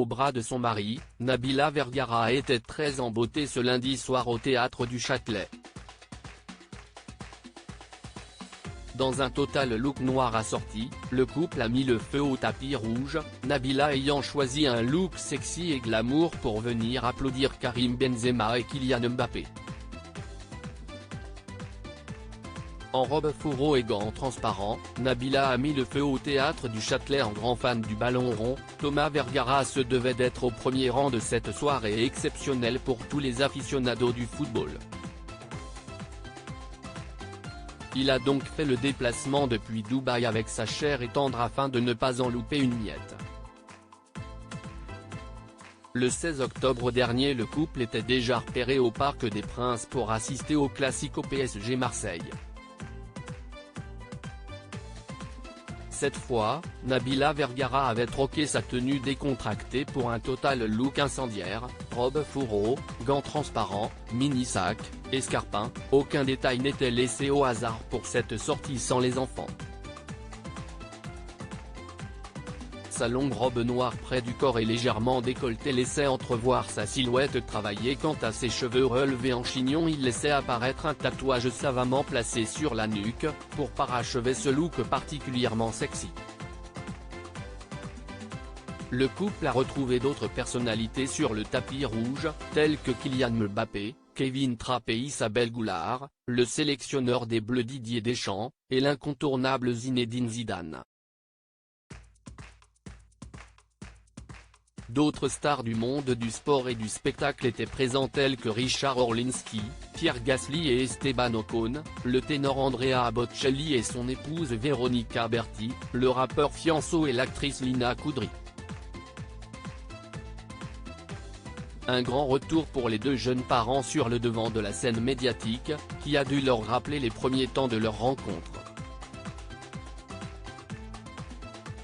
au bras de son mari. Nabila Vergara était très en beauté ce lundi soir au théâtre du Châtelet. Dans un total look noir assorti, le couple a mis le feu au tapis rouge, Nabila ayant choisi un look sexy et glamour pour venir applaudir Karim Benzema et Kylian Mbappé. En robe fourreau et gants transparents, Nabila a mis le feu au théâtre du Châtelet. En grand fan du ballon rond, Thomas Vergara se devait d'être au premier rang de cette soirée exceptionnelle pour tous les aficionados du football. Il a donc fait le déplacement depuis Dubaï avec sa chère et tendre afin de ne pas en louper une miette. Le 16 octobre dernier, le couple était déjà repéré au Parc des Princes pour assister au Classico PSG Marseille. Cette fois, Nabila Vergara avait troqué sa tenue décontractée pour un total look incendiaire, robe fourreau, gants transparents, mini-sac, escarpins. Aucun détail n'était laissé au hasard pour cette sortie sans les enfants. Sa longue robe noire près du corps et légèrement décolletée laissait entrevoir sa silhouette travaillée. Quant à ses cheveux relevés en chignon, il laissait apparaître un tatouage savamment placé sur la nuque, pour parachever ce look particulièrement sexy. Le couple a retrouvé d'autres personnalités sur le tapis rouge, telles que Kylian Mbappé, Kevin Trapp et Isabelle Goulart, le sélectionneur des Bleus Didier Deschamps, et l'incontournable Zinedine Zidane. D'autres stars du monde du sport et du spectacle étaient présents tels que Richard Orlinski, Pierre Gasly et Esteban Ocon, le ténor Andrea Bocelli et son épouse Veronica Berti, le rappeur Fianso et l'actrice Lina Kudry. Un grand retour pour les deux jeunes parents sur le devant de la scène médiatique, qui a dû leur rappeler les premiers temps de leur rencontre.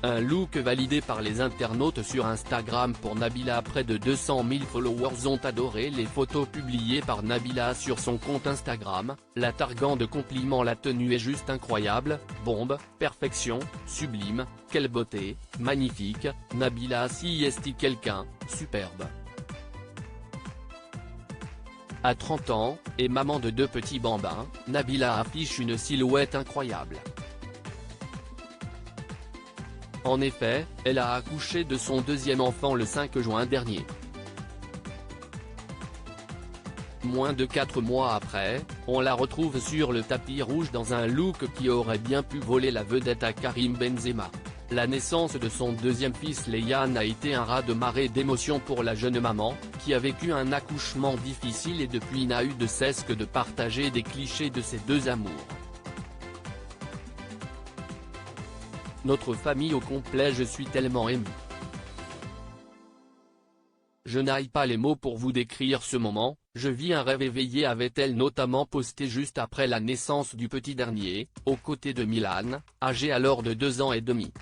Un look validé par les internautes sur Instagram pour Nabila. Près de 200 000 followers ont adoré les photos publiées par Nabila sur son compte Instagram, la targuant de compliments. La tenue est juste incroyable, bombe, perfection, sublime, quelle beauté, magnifique, Nabila si est quelqu'un, superbe. À 30 ans, et maman de 2 petits bambins, Nabila affiche une silhouette incroyable. En effet, elle a accouché de son deuxième enfant le 5 juin dernier. Moins de 4 mois après, on la retrouve sur le tapis rouge dans un look qui aurait bien pu voler la vedette à Karim Benzema. La naissance de son deuxième fils Léane a été un raz-de-marée d'émotions pour la jeune maman, qui a vécu un accouchement difficile et depuis n'a eu de cesse que de partager des clichés de ses deux amours. Notre famille au complet, je suis tellement ému. Je n'aille pas les mots pour vous décrire ce moment, je vis un rêve éveillé, avait-elle notamment posté juste après la naissance du petit dernier, aux côtés de Milan, âgé alors de 2 ans et demi.